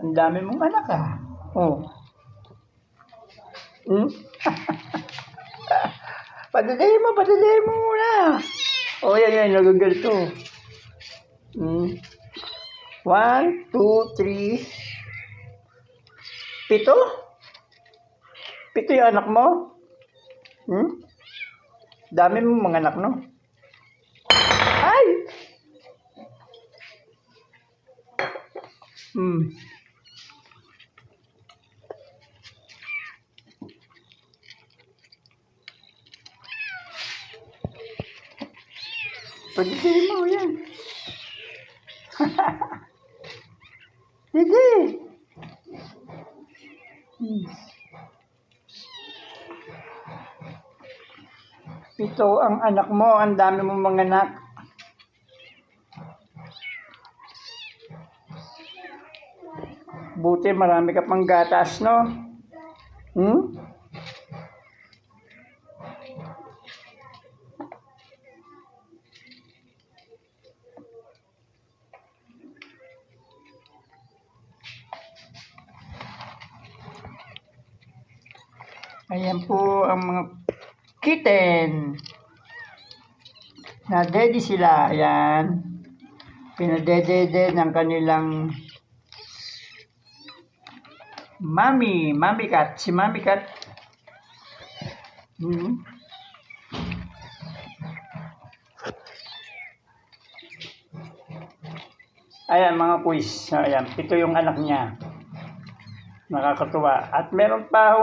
Ang dami mong anak Oh. Hmm? Padadayin mo muna. Oh, yan, nagagalito. 1, 2, 3. 7? 7 yung anak mo? Dami mong mga anak, no? Ay! Padadayin mo yan. Sige. Pito ang anak mo, ang dami mong mga anak. Buti marami ka pang gatas, no? Ayan po ang mga kitten. Na-daddy sila. Ayan. Pinadedede ng kanilang Mami cat. Si Mami cat. Ayan mga quiz. Ayan. 7 yung anak niya. Nakakatuwa. At meron pa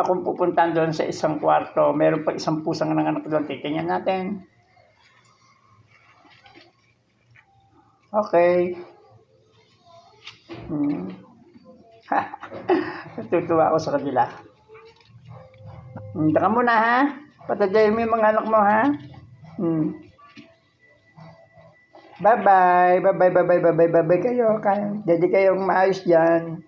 akong pupuntahan doon sa isang kwarto. Meron pa isang pusang nanganak doon. Titingnan natin. Okay. Natutuwa ako sa kanila. Hinta ka muna ha. Patadayin mo yung mga anak mo ha. Bye-bye kayo. Jadi kayong maayos dyan.